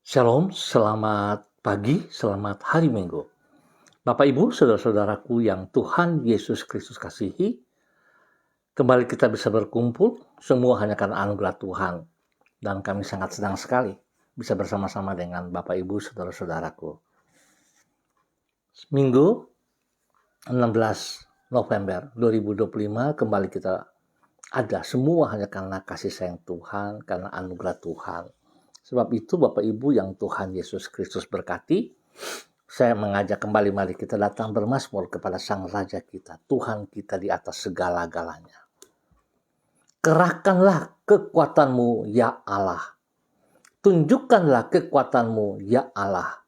Shalom, selamat pagi, selamat hari Minggu. Bapak Ibu, saudara-saudaraku yang Tuhan Yesus Kristus kasihi, kembali kita bisa berkumpul, semua hanya karena anugerah Tuhan. Dan kami sangat senang sekali bisa bersama-sama dengan Bapak Ibu, saudara-saudaraku. Minggu 16 November 2025 kembali kita ada semua hanya karena kasih sayang Tuhan, karena anugerah Tuhan. Sebab itu Bapak Ibu yang Tuhan Yesus Kristus berkati, saya mengajak kembali mari kita datang bermazmur kepada Sang Raja kita, Tuhan kita di atas segala-galanya. Kerahkanlah kekuatanmu ya Allah. Tunjukkanlah kekuatanmu ya Allah.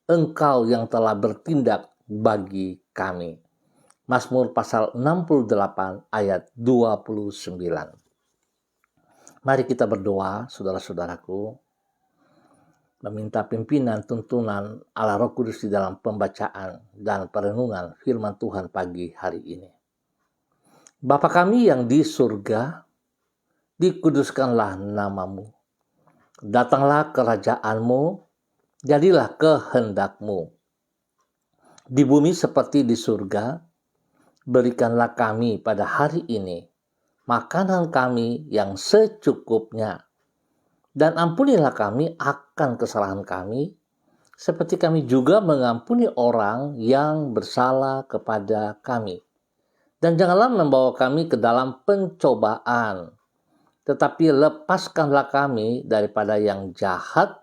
Engkau yang telah bertindak bagi kami. Mazmur pasal 68 ayat 29. Mari kita berdoa, saudara-saudaraku, meminta pimpinan tuntunan Allah Roh Kudus di dalam pembacaan dan perenungan firman Tuhan pagi hari ini. Bapa kami yang di surga, dikuduskanlah namamu. Datanglah kerajaanmu, jadilah kehendakmu. Di bumi seperti di surga, berikanlah kami pada hari ini makanan kami yang secukupnya. Dan ampunilah kami akan kesalahan kami, seperti kami juga mengampuni orang yang bersalah kepada kami. Dan janganlah membawa kami ke dalam pencobaan, tetapi lepaskanlah kami daripada yang jahat,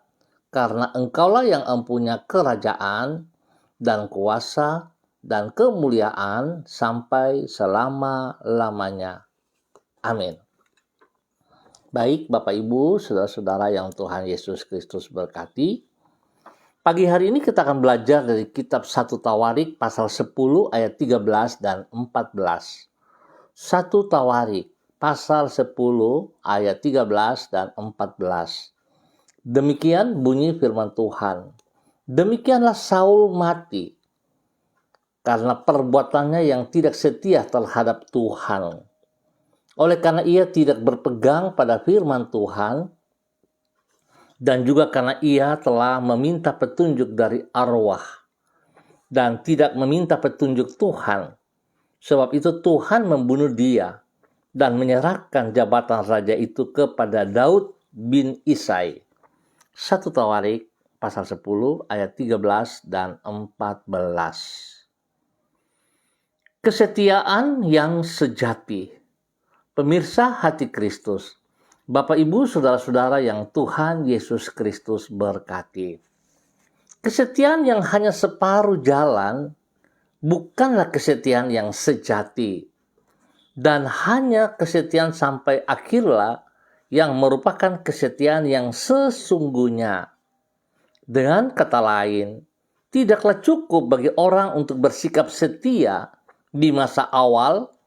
karena Engkaulah yang mempunyai kerajaan dan kuasa dan kemuliaan sampai selama-lamanya. Amin. Baik Bapak Ibu, saudara-saudara yang Tuhan Yesus Kristus berkati. Pagi hari ini kita akan belajar dari kitab 1 Tawarik pasal 10 ayat 13 dan 14. 1 Tawarik pasal 10 ayat 13 dan 14. Demikian bunyi firman Tuhan. Demikianlah Saul mati karena perbuatannya yang tidak setia terhadap Tuhan. Oleh karena ia tidak berpegang pada firman Tuhan, dan juga karena ia telah meminta petunjuk dari arwah, dan tidak meminta petunjuk Tuhan. Sebab itu Tuhan membunuh dia, dan menyerahkan jabatan raja itu kepada Daud bin Isai. 1 Tawarik pasal 10 ayat 13 dan 14. Kesetiaan yang sejati. Pemirsa hati Kristus, Bapak Ibu saudara-saudara yang Tuhan Yesus Kristus berkati. Kesetiaan yang hanya separuh jalan bukanlah kesetiaan yang sejati. Dan hanya kesetiaan sampai akhirlah yang merupakan kesetiaan yang sesungguhnya. Dengan kata lain, tidaklah cukup bagi orang untuk bersikap setia di masa awal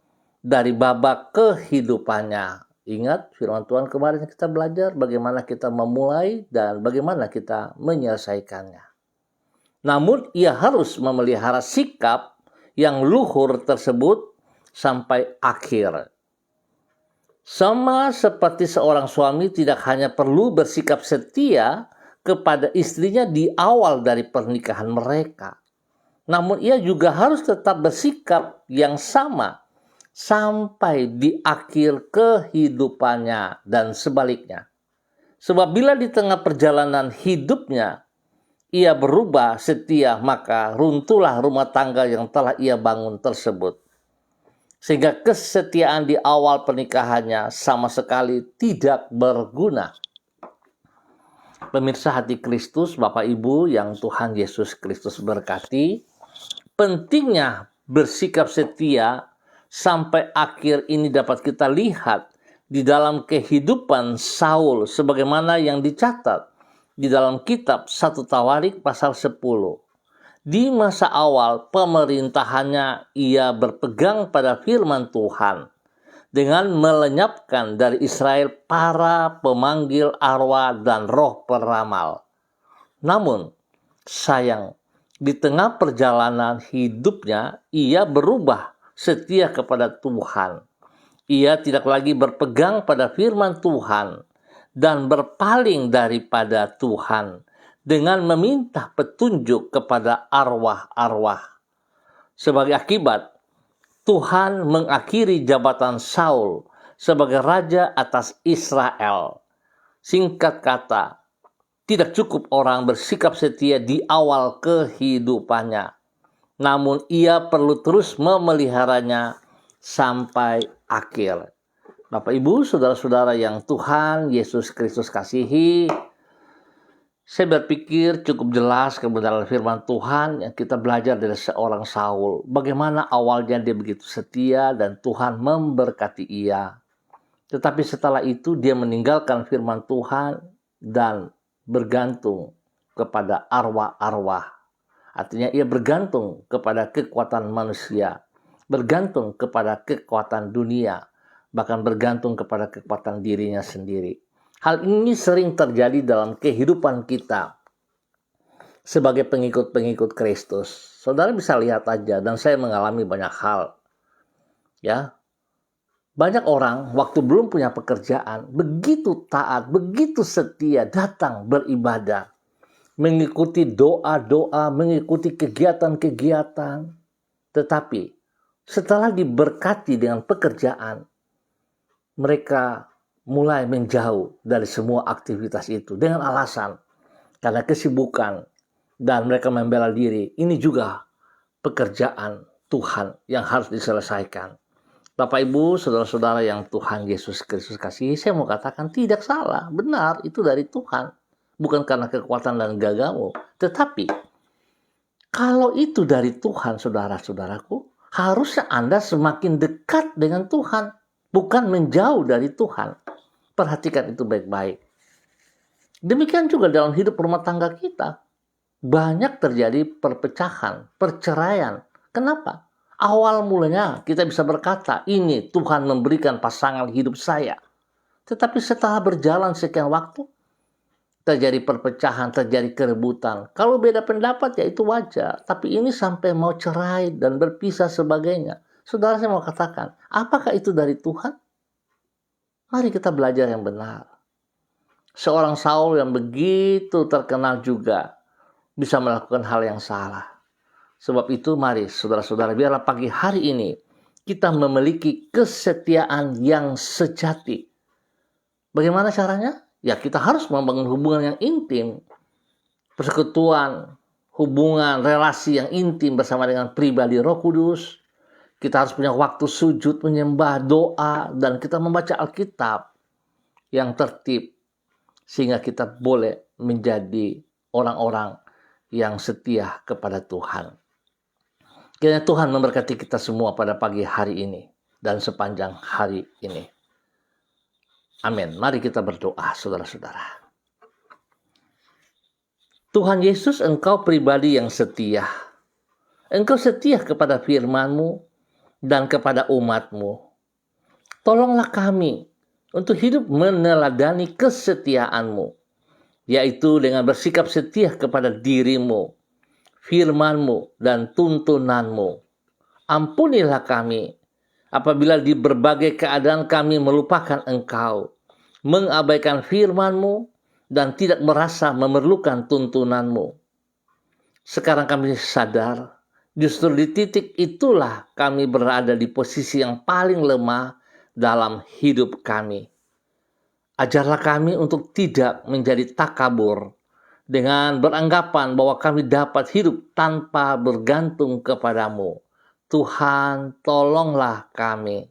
dari babak kehidupannya. Ingat firman Tuhan kemarin kita belajar bagaimana kita memulai dan bagaimana kita menyelesaikannya. Namun ia harus memelihara sikap yang luhur tersebut sampai akhir. Sama seperti seorang suami tidak hanya perlu bersikap setia kepada istrinya di awal dari pernikahan mereka, namun ia juga harus tetap bersikap yang sama sampai di akhir kehidupannya dan sebaliknya. Sebab bila di tengah perjalanan hidupnya ia berubah setia, maka runtuhlah rumah tangga yang telah ia bangun tersebut. Sehingga kesetiaan di awal pernikahannya sama sekali tidak berguna. Pemirsa hati Kristus, Bapak Ibu yang Tuhan Yesus Kristus berkati, pentingnya bersikap setia sampai akhir ini dapat kita lihat di dalam kehidupan Saul sebagaimana yang dicatat di dalam kitab 1 Tawarik pasal 10. Di masa awal pemerintahannya ia berpegang pada firman Tuhan dengan melenyapkan dari Israel para pemanggil arwah dan roh peramal. Namun sayang, di tengah perjalanan hidupnya ia berubah setia kepada Tuhan. Ia tidak lagi berpegang pada firman Tuhan dan berpaling daripada Tuhan dengan meminta petunjuk kepada arwah-arwah. Sebagai akibat, Tuhan mengakhiri jabatan Saul sebagai raja atas Israel. Singkat kata, tidak cukup orang bersikap setia di awal kehidupannya, namun ia perlu terus memeliharanya sampai akhir. Bapak, Ibu, saudara-saudara yang Tuhan Yesus Kristus kasihi, saya berpikir cukup jelas kebenaran firman Tuhan yang kita belajar dari seorang Saul. Bagaimana awalnya dia begitu setia dan Tuhan memberkati ia. Tetapi setelah itu dia meninggalkan firman Tuhan dan bergantung kepada arwah-arwah. Artinya ia bergantung kepada kekuatan manusia, bergantung kepada kekuatan dunia, bahkan bergantung kepada kekuatan dirinya sendiri. Hal ini sering terjadi dalam kehidupan kita sebagai pengikut-pengikut Kristus. Saudara bisa lihat aja, dan saya mengalami banyak hal. Ya, banyak orang waktu belum punya pekerjaan, begitu taat, begitu setia datang beribadah, mengikuti doa-doa, mengikuti kegiatan-kegiatan. Tetapi setelah diberkati dengan pekerjaan, mereka mulai menjauh dari semua aktivitas itu dengan alasan karena kesibukan dan mereka membela diri. Ini juga pekerjaan Tuhan yang harus diselesaikan. Bapak, Ibu, saudara-saudara yang Tuhan Yesus Kristus kasihi, saya mau katakan tidak salah, benar, itu dari Tuhan. Bukan karena kekuatan dan gagamu. Tetapi kalau itu dari Tuhan, saudara-saudaraku, harusnya Anda semakin dekat dengan Tuhan, bukan menjauh dari Tuhan. Perhatikan itu baik-baik. Demikian juga dalam hidup rumah tangga kita. Banyak terjadi perpecahan, perceraian. Kenapa? Awal mulanya kita bisa berkata, ini Tuhan memberikan pasangan hidup saya. Tetapi setelah berjalan sekian waktu, terjadi perpecahan, terjadi kerebutan. Kalau beda pendapat ya itu wajar. Tapi ini sampai mau cerai dan berpisah sebagainya. Saudara, saya mau katakan, apakah itu dari Tuhan? Mari kita belajar yang benar. Seorang Saul yang begitu terkenal juga bisa melakukan hal yang salah. Sebab itu mari saudara-saudara, biarlah pagi hari ini kita memiliki kesetiaan yang sejati. Bagaimana caranya? Ya kita harus membangun hubungan yang intim. Persekutuan, hubungan, relasi yang intim bersama dengan pribadi Roh Kudus. Kita harus punya waktu sujud, menyembah, doa, dan kita membaca Alkitab yang tertib. Sehingga kita boleh menjadi orang-orang yang setia kepada Tuhan. Kiranya Tuhan memberkati kita semua pada pagi hari ini dan sepanjang hari ini. Amin. Mari kita berdoa, saudara-saudara. Tuhan Yesus, Engkau pribadi yang setia. Engkau setia kepada firman-Mu dan kepada umat-Mu. Tolonglah kami untuk hidup meneladani kesetiaan-Mu, yaitu dengan bersikap setia kepada diri-Mu, firman-Mu, dan tuntunan-Mu. Ampunilah kami apabila di berbagai keadaan kami melupakan Engkau, mengabaikan firman-Mu, dan tidak merasa memerlukan tuntunan-Mu. Sekarang kami sadar, justru di titik itulah kami berada di posisi yang paling lemah dalam hidup kami. Ajarlah kami untuk tidak menjadi takabur dengan beranggapan bahwa kami dapat hidup tanpa bergantung kepadamu. Tuhan, tolonglah kami.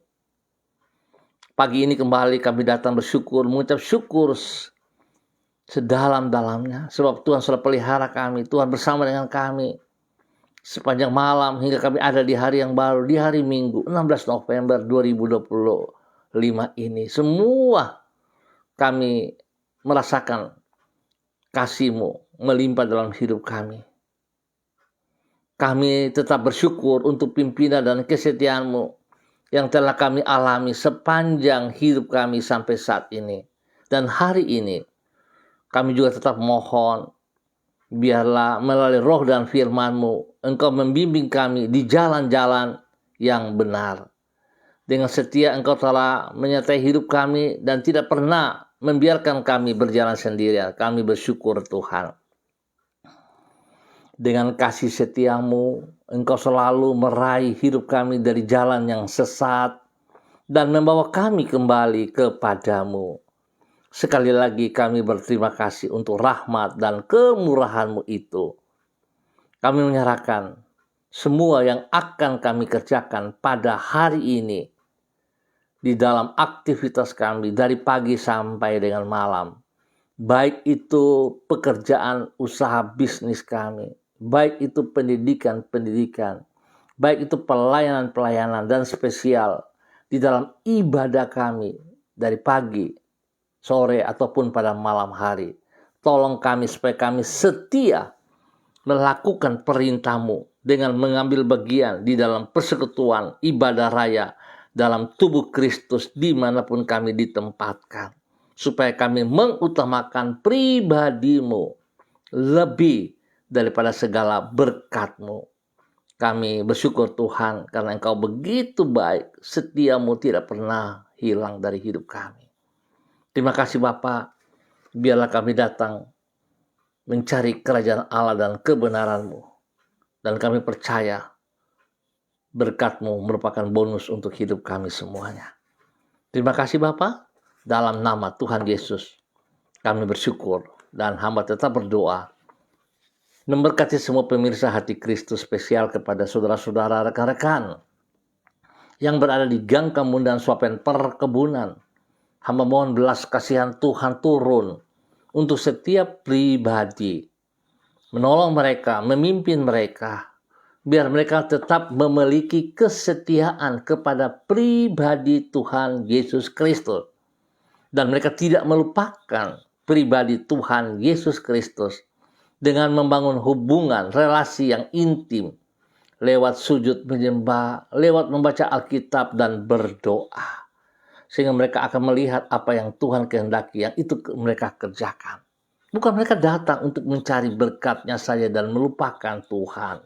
Pagi ini kembali kami datang bersyukur, mengucap syukur sedalam-dalamnya. Sebab Tuhan sudah pelihara kami, Tuhan bersama dengan kami sepanjang malam hingga kami ada di hari yang baru, di hari Minggu 16 November 2025 ini. Semua kami merasakan kasih-Mu melimpah dalam hidup kami. Kami tetap bersyukur untuk pimpinan dan kesetiaan-Mu yang telah kami alami sepanjang hidup kami sampai saat ini. Dan hari ini kami juga tetap mohon, biarlah melalui roh dan firman-Mu, Engkau membimbing kami di jalan-jalan yang benar. Dengan setia Engkau telah menyertai hidup kami dan tidak pernah membiarkan kami berjalan sendirian. Kami bersyukur Tuhan. Dengan kasih setiamu, Engkau selalu meraih hidup kami dari jalan yang sesat dan membawa kami kembali kepadamu. Sekali lagi kami berterima kasih untuk rahmat dan kemurahan-Mu itu. Kami menyerahkan semua yang akan kami kerjakan pada hari ini di dalam aktivitas kami dari pagi sampai dengan malam. Baik itu pekerjaan usaha bisnis kami, baik itu pendidikan, baik itu pelayanan-pelayanan dan spesial di dalam ibadah kami dari pagi, sore, ataupun pada malam hari. Tolong kami supaya kami setia melakukan perintah-Mu dengan mengambil bagian di dalam persekutuan ibadah raya dalam tubuh Kristus dimanapun kami ditempatkan. Supaya kami mengutamakan pribadi-Mu lebih daripada segala berkat-Mu. Kami bersyukur Tuhan karena Engkau begitu baik, setia-Mu tidak pernah hilang dari hidup kami. Terima kasih Bapa, biarlah kami datang mencari kerajaan Allah dan kebenaran-Mu. Dan kami percaya berkat-Mu merupakan bonus untuk hidup kami semuanya. Terima kasih Bapa, dalam nama Tuhan Yesus kami bersyukur dan hamba tetap berdoa. Memberkati semua pemirsa Hati Kristus spesial kepada saudara-saudara rekan-rekan yang berada di gang kemudian Swapen perkebunan. Hamba mohon belas kasihan Tuhan turun untuk setiap pribadi. Menolong mereka, memimpin mereka. Biar mereka tetap memiliki kesetiaan kepada pribadi Tuhan Yesus Kristus. Dan mereka tidak melupakan pribadi Tuhan Yesus Kristus dengan membangun hubungan, relasi yang intim lewat sujud menyembah, lewat membaca Alkitab dan berdoa. Sehingga mereka akan melihat apa yang Tuhan kehendaki, yang itu mereka kerjakan. Bukan mereka datang untuk mencari berkat-Nya saja dan melupakan Tuhan.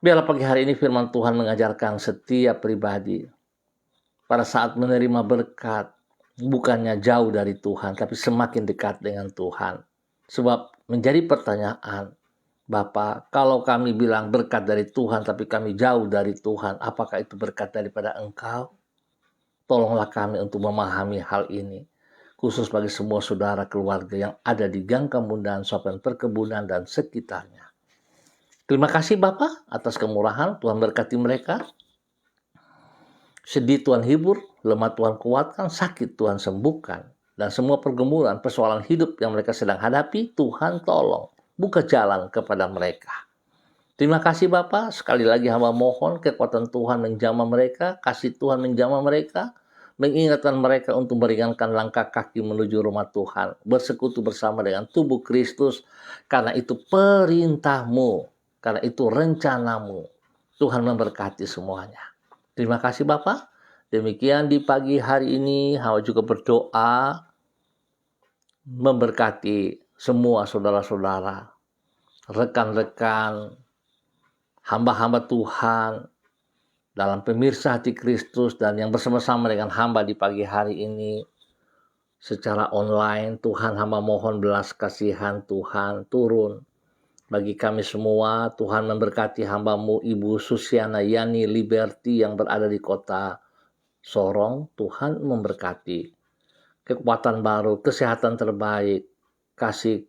Biarlah pagi hari ini firman Tuhan mengajarkan setiap pribadi pada saat menerima berkat, bukannya jauh dari Tuhan, tapi semakin dekat dengan Tuhan. Sebab menjadi pertanyaan, Bapa, kalau kami bilang berkat dari Tuhan, tapi kami jauh dari Tuhan, apakah itu berkat daripada Engkau? Tolonglah kami untuk memahami hal ini, khusus bagi semua saudara keluarga yang ada di Gang Kemudahan, Swapen Perkebunan, dan sekitarnya. Terima kasih Bapa atas kemurahan, Tuhan berkati mereka. Sedih Tuhan hibur, lemah Tuhan kuatkan, sakit Tuhan sembuhkan. Dan semua pergumulan, persoalan hidup yang mereka sedang hadapi, Tuhan tolong. Buka jalan kepada mereka. Terima kasih Bapa, sekali lagi hamba mohon kekuatan Tuhan menjamah mereka, kasih Tuhan menjamah mereka, mengingatkan mereka untuk meringankan langkah kaki menuju rumah Tuhan, bersekutu bersama dengan tubuh Kristus, karena itu perintah-Mu, karena itu rencana-Mu. Tuhan memberkati semuanya. Terima kasih Bapak. Demikian di pagi hari ini, hamba juga berdoa memberkati semua saudara-saudara, rekan-rekan, hamba-hamba Tuhan, dalam pemirsa Hati Kristus, dan yang bersama-sama dengan hamba di pagi hari ini, secara online. Tuhan, hamba mohon belas kasihan Tuhan turun bagi kami semua. Tuhan memberkati hamba-Mu Ibu Susiana Yani Liberty yang berada di kota Sorong. Tuhan memberkati kekuatan baru, kesehatan terbaik, kasih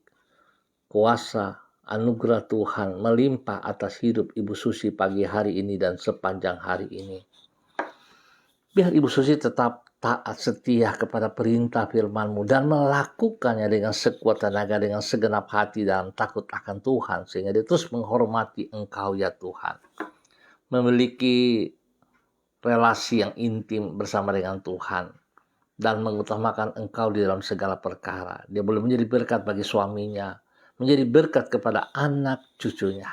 kuasa, anugerah Tuhan melimpah atas hidup Ibu Susi pagi hari ini dan sepanjang hari ini. Biar Ibu Susi tetap taat setia kepada perintah firman-Mu dan melakukannya dengan sekuat tenaga, dengan segenap hati dalam takut akan Tuhan, sehingga dia terus menghormati Engkau ya Tuhan. Memiliki relasi yang intim bersama dengan Tuhan dan mengutamakan Engkau di dalam segala perkara. Dia boleh menjadi berkat bagi suaminya, menjadi berkat kepada anak cucunya.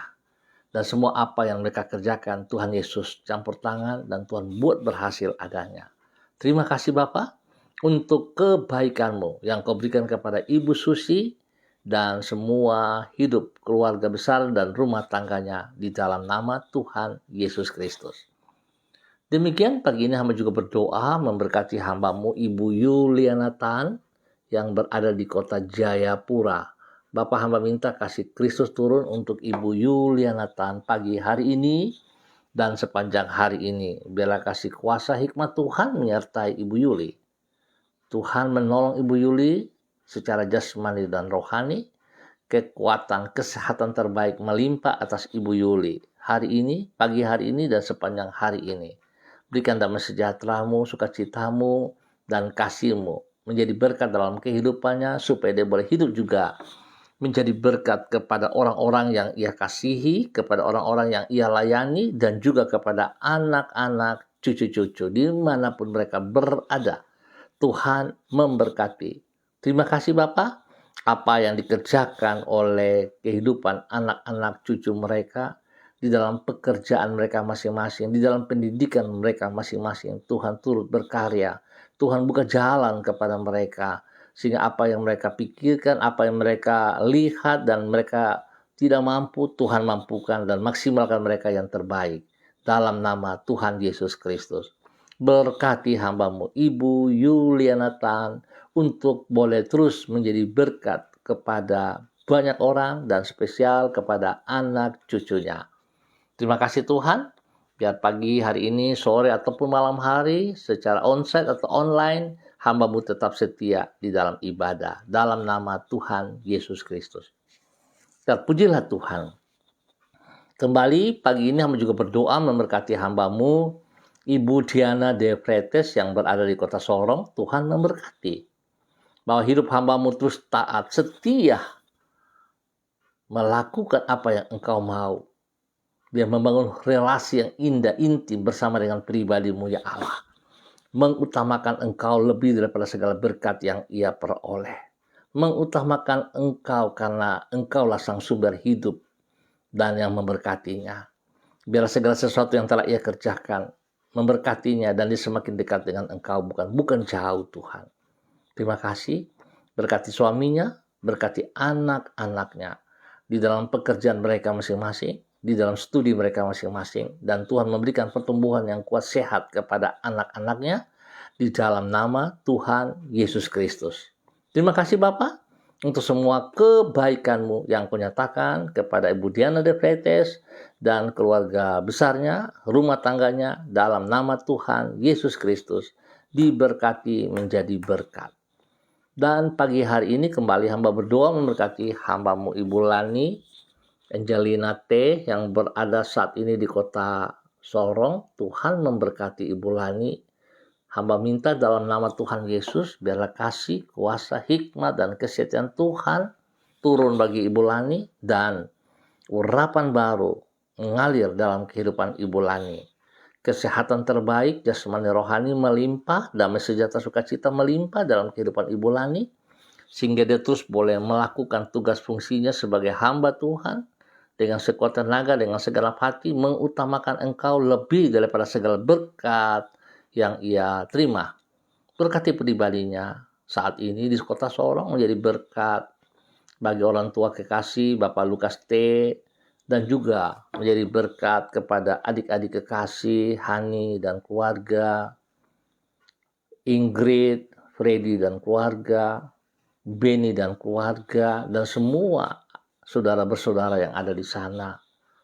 Dan semua apa yang mereka kerjakan, Tuhan Yesus campur tangan dan Tuhan buat berhasil adanya. Terima kasih Bapa untuk kebaikan-Mu yang Kau berikan kepada Ibu Susi dan semua hidup keluarga besar dan rumah tangganya di dalam nama Tuhan Yesus Kristus. Demikian pagi ini hamba juga berdoa memberkati hamba-Mu Ibu Yuliana Tan yang berada di kota Jayapura, Bapak hamba minta kasih Kristus turun untuk Ibu Yulianatan pagi hari ini dan sepanjang hari ini. Biarlah kasih kuasa hikmat Tuhan menyertai Ibu Yuli. Tuhan menolong Ibu Yuli secara jasmani dan rohani. Kekuatan, kesehatan terbaik melimpah atas Ibu Yuli hari ini, pagi hari ini, dan sepanjang hari ini. Berikan damai sejahtera-Mu, sukacita-Mu, dan kasih-Mu menjadi berkat dalam kehidupannya, supaya dia boleh hidup juga menjadi berkat kepada orang-orang yang ia kasihi, kepada orang-orang yang ia layani, dan juga kepada anak-anak, cucu-cucu, dimanapun mereka berada. Tuhan memberkati. Terima kasih Bapak, apa yang dikerjakan oleh kehidupan anak-anak cucu mereka, di dalam pekerjaan mereka masing-masing, di dalam pendidikan mereka masing-masing. Tuhan turut berkarya, Tuhan buka jalan kepada mereka, sehingga apa yang mereka pikirkan, apa yang mereka lihat dan mereka tidak mampu, Tuhan mampukan dan maksimalkan mereka yang terbaik. Dalam nama Tuhan Yesus Kristus. Berkati hamba-Mu Ibu Yulianatan untuk boleh terus menjadi berkat kepada banyak orang dan spesial kepada anak cucunya. Terima kasih Tuhan. Biar pagi hari ini, sore ataupun malam hari, secara onsite atau online, hamba-Mu tetap setia di dalam ibadah. Dalam nama Tuhan Yesus Kristus. Terpujilah Tuhan. Kembali pagi ini hamba juga berdoa memberkati hamba-Mu Ibu Diana De Fretes yang berada di kota Sorong. Tuhan memberkati. Bahwa hidup hamba-Mu terus taat, setia, melakukan apa yang Engkau mau. Dia membangun relasi yang indah, intim bersama dengan pribadi-Mu ya Allah. Mengutamakan Engkau lebih daripada segala berkat yang ia peroleh. Mengutamakan Engkau karena Engkaulah sang sumber hidup dan yang memberkatinya. Biar segala sesuatu yang telah ia kerjakan memberkatinya dan dia semakin dekat dengan Engkau, bukan jauh Tuhan. Terima kasih. Berkati suaminya, berkati anak-anaknya di dalam pekerjaan mereka masing-masing, di dalam studi mereka masing-masing, dan Tuhan memberikan pertumbuhan yang kuat sehat kepada anak-anaknya di dalam nama Tuhan Yesus Kristus. Terima kasih Bapak untuk semua kebaikan-Mu yang Kau nyatakan kepada Ibu Diana De Fretes dan keluarga besarnya, rumah tangganya, dalam nama Tuhan Yesus Kristus diberkati menjadi berkat. Dan pagi hari ini kembali hamba berdoa memberkati hamba-Mu Ibu Lani Angelina T yang berada saat ini di kota Sorong. Tuhan memberkati Ibu Lani. Hamba minta dalam nama Tuhan Yesus, biarlah kasih, kuasa, hikmat, dan kesetiaan Tuhan turun bagi Ibu Lani, dan urapan baru mengalir dalam kehidupan Ibu Lani. Kesehatan terbaik, jasmani rohani melimpah, damai sejahtera sukacita melimpah dalam kehidupan Ibu Lani, sehingga dia terus boleh melakukan tugas fungsinya sebagai hamba Tuhan, dengan sekuat tenaga, dengan segenap hati, mengutamakan Engkau lebih daripada segala berkat yang ia terima. Berkati pribadinya saat ini di kota Sorong menjadi berkat bagi orang tua kekasih Bapak Lukas T, dan juga menjadi berkat kepada adik-adik kekasih Hani dan keluarga, Ingrid, Freddy dan keluarga, Benny dan keluarga, dan semua saudara bersaudara yang ada di sana.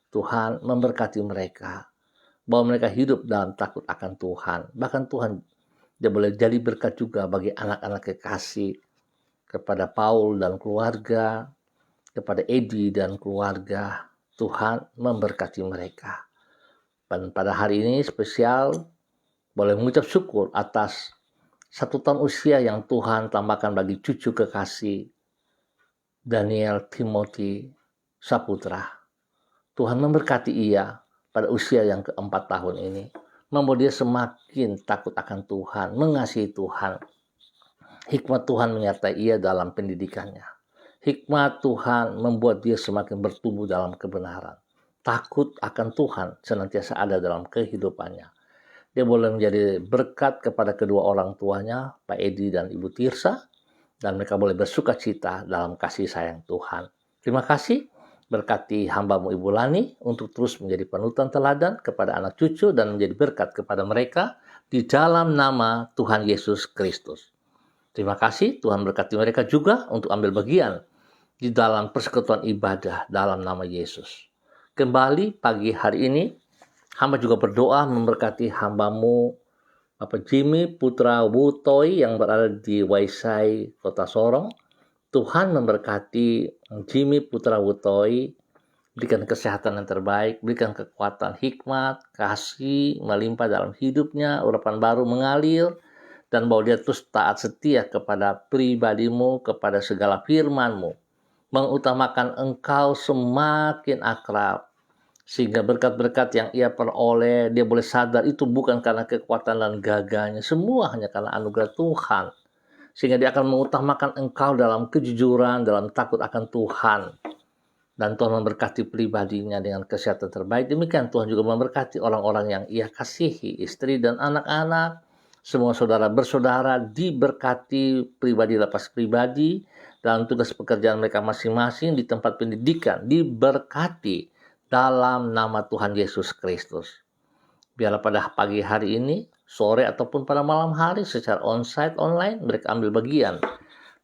Tuhan memberkati mereka, bahwa mereka hidup dalam takut akan Tuhan. Bahkan Tuhan dia boleh jadi berkat juga bagi anak-anak kekasih, kepada Paul dan keluarga, kepada Edi dan keluarga. Tuhan memberkati mereka. Dan pada hari ini spesial boleh mengucap syukur atas 1 tahun usia yang Tuhan tambahkan bagi cucu kekasih Daniel Timothy Saputra. Tuhan memberkati ia pada usia yang ke-4 tahun ini, membuat dia semakin takut akan Tuhan, mengasihi Tuhan. Hikmat Tuhan menyertai ia dalam pendidikannya. Hikmat Tuhan membuat dia semakin bertumbuh dalam kebenaran. Takut akan Tuhan senantiasa ada dalam kehidupannya. Dia boleh menjadi berkat kepada kedua orang tuanya, Pak Edi dan Ibu Tirsa, dan mereka boleh bersuka cita dalam kasih sayang Tuhan. Terima kasih. Berkati hamba-Mu Ibu Lani untuk terus menjadi panutan teladan kepada anak cucu dan menjadi berkat kepada mereka di dalam nama Tuhan Yesus Kristus. Terima kasih, Tuhan berkati mereka juga untuk ambil bagian di dalam persekutuan ibadah dalam nama Yesus. Kembali pagi hari ini, hamba juga berdoa memberkati hambamu Bapak Jimmy Putra Wutoy yang berada di Waisai, Kota Sorong. Tuhan memberkati Jimmy Putra Wutoy, berikan kesehatan yang terbaik, berikan kekuatan, hikmat, kasih melimpah dalam hidupnya, urapan baru mengalir, dan bahwa dia terus taat setia kepada pribadimu, kepada segala firman-Mu, mengutamakan Engkau semakin akrab, sehingga berkat-berkat yang ia peroleh, dia boleh sadar itu bukan karena kekuatan dan gagahnya, semua hanya karena anugerah Tuhan, sehingga dia akan mengutamakan Engkau dalam kejujuran, dalam takut akan Tuhan, dan Tuhan memberkati pribadinya dengan kesehatan terbaik. Demikian Tuhan juga memberkati orang-orang yang ia kasihi, istri dan anak-anak, semua saudara bersaudara diberkati pribadi lepas pribadi, dalam tugas pekerjaan mereka masing-masing, di tempat pendidikan diberkati dalam nama Tuhan Yesus Kristus. Biarlah pada pagi hari ini, sore ataupun pada malam hari secara onsite online, mereka ambil bagian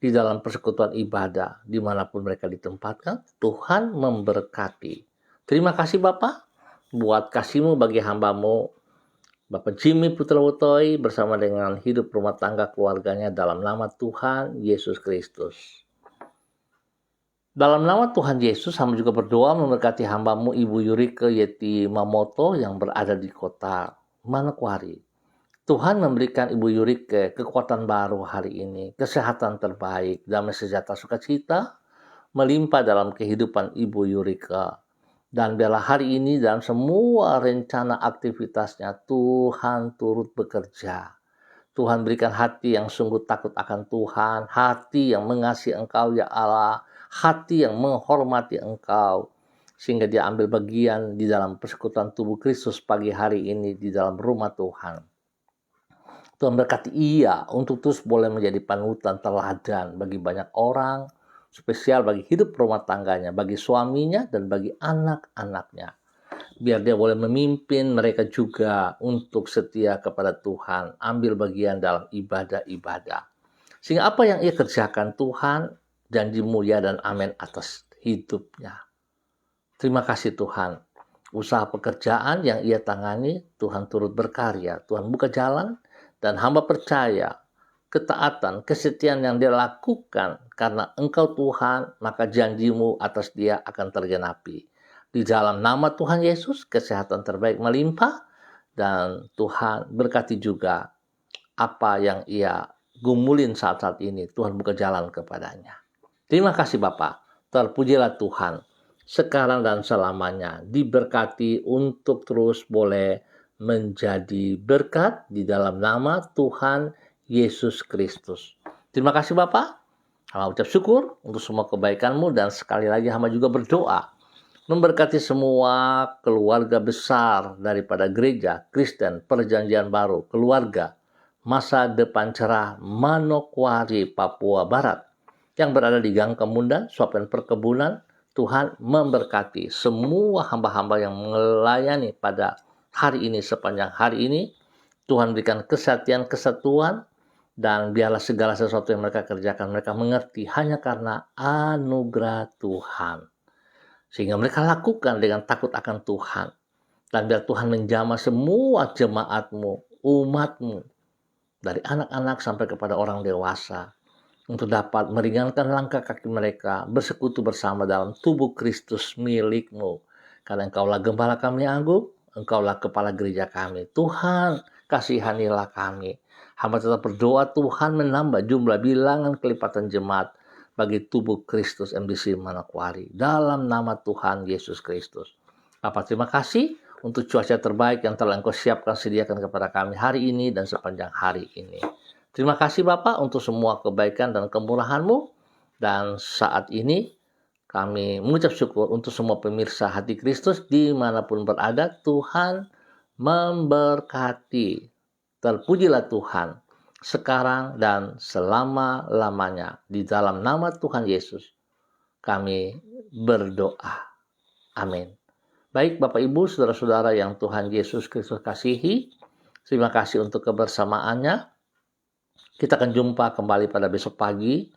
di dalam persekutuan ibadah dimanapun mereka ditempatkan. Tuhan memberkati. Terima kasih Bapak buat kasih-Mu bagi hamba-Mu Bapak Jimmy Putra Wutoy bersama dengan hidup rumah tangga keluarganya dalam nama Tuhan Yesus Kristus. Dalam nama Tuhan Yesus, hamba juga berdoa memberkati hamba-Mu Ibu Yurike Yeti Mamoto yang berada di kota Manokwari. Tuhan memberikan Ibu Yurike kekuatan baru hari ini, kesehatan terbaik, damai sejahtera sukacita, melimpah dalam kehidupan Ibu Yurike. Dan biarlah hari ini dalam semua rencana aktivitasnya, Tuhan turut bekerja. Tuhan berikan hati yang sungguh takut akan Tuhan, hati yang mengasihi Engkau ya Allah, hati yang menghormati Engkau, sehingga dia ambil bagian di dalam persekutuan tubuh Kristus pagi hari ini di dalam rumah Tuhan. Tuhan berkati ia untuk terus boleh menjadi panutan teladan bagi banyak orang, spesial bagi hidup rumah tangganya, bagi suaminya dan bagi anak-anaknya. Biar dia boleh memimpin mereka juga untuk setia kepada Tuhan, ambil bagian dalam ibadah-ibadah. Sehingga apa yang ia kerjakan Tuhan, janji mulia dan amin atas hidupnya. Terima kasih Tuhan. Usaha pekerjaan yang ia tangani, Tuhan turut berkarya. Tuhan buka jalan dan hamba percaya ketaatan, kesetiaan yang dia lakukan karena Engkau Tuhan, maka janji-Mu atas dia akan tergenapi. Di dalam nama Tuhan Yesus, kesehatan terbaik melimpah, dan Tuhan berkati juga apa yang ia gumulin saat-saat ini. Tuhan buka jalan kepadanya. Terima kasih Bapa, terpujilah Tuhan, sekarang dan selamanya. Diberkati untuk terus boleh menjadi berkat di dalam nama Tuhan Yesus Kristus. Terima kasih Bapak. Hamba ucap syukur untuk semua kebaikan-Mu, dan sekali lagi hamba juga berdoa memberkati semua keluarga besar daripada gereja Kristen Perjanjian Baru, keluarga Masa Depan Cerah Manokwari, Papua Barat, yang berada di Gang Kemundan, Suapen Perkebunan. Tuhan memberkati semua hamba-hamba yang melayani pada hari ini, sepanjang hari ini. Tuhan berikan kesatuan, dan biarlah segala sesuatu yang mereka kerjakan, mereka mengerti hanya karena anugerah Tuhan. Sehingga mereka lakukan dengan takut akan Tuhan. Dan biar Tuhan menjamah semua jemaat-Mu, umat-Mu, dari anak-anak sampai kepada orang dewasa, untuk dapat meringankan langkah kaki mereka, bersekutu bersama dalam tubuh Kristus milik-Mu. Karena Engkaulah Gembala kami yang agung, Engkaulah Kepala gereja kami. Tuhan, kasihanilah kami. Hamba tetap berdoa Tuhan menambah jumlah bilangan kelipatan jemaat bagi tubuh Kristus MDC Manokwari. Dalam nama Tuhan Yesus Kristus. Bapak terima kasih untuk cuaca terbaik yang telah Engkau siapkan, sediakan kepada kami hari ini dan sepanjang hari ini. Terima kasih Bapak untuk semua kebaikan dan kemurahan-Mu. Dan saat ini kami mengucap syukur untuk semua pemirsa Hati Kristus dimanapun berada. Tuhan memberkati. Terpujilah Tuhan sekarang dan selama-lamanya. Di dalam nama Tuhan Yesus kami berdoa. Amin. Baik Bapak Ibu, saudara-saudara yang Tuhan Yesus Kristus kasihi, terima kasih untuk kebersamaannya. Kita akan jumpa kembali pada besok pagi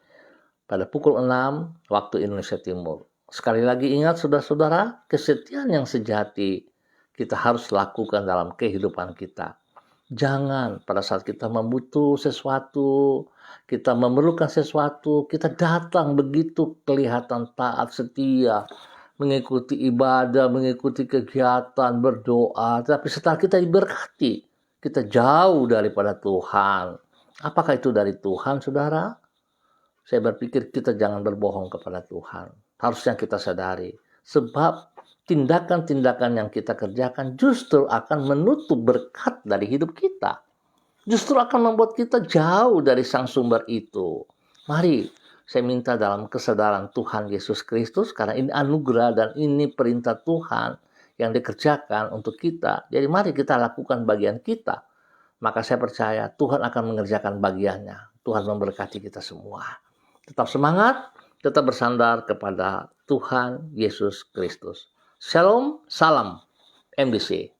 pada pukul 6 waktu Indonesia Timur. Sekali lagi ingat saudara-saudara, kesetiaan yang sejati kita harus lakukan dalam kehidupan kita. Jangan pada saat kita membutuh sesuatu, kita memerlukan sesuatu, kita datang begitu kelihatan taat, setia, mengikuti ibadah, mengikuti kegiatan, berdoa. Tapi setelah kita diberkati, kita jauh daripada Tuhan. Apakah itu dari Tuhan, saudara? Saya berpikir kita jangan berbohong kepada Tuhan. Harusnya kita sadari. Sebab tindakan-tindakan yang kita kerjakan justru akan menutup berkat dari hidup kita. Justru akan membuat kita jauh dari sang sumber itu. Mari saya minta dalam kesadaran Tuhan Yesus Kristus, karena ini anugerah dan ini perintah Tuhan yang dikerjakan untuk kita. Jadi mari kita lakukan bagian kita. Maka saya percaya Tuhan akan mengerjakan bagiannya. Tuhan memberkati kita semua. Tetap semangat, tetap bersandar kepada Tuhan Yesus Kristus. Shalom, salam MDC.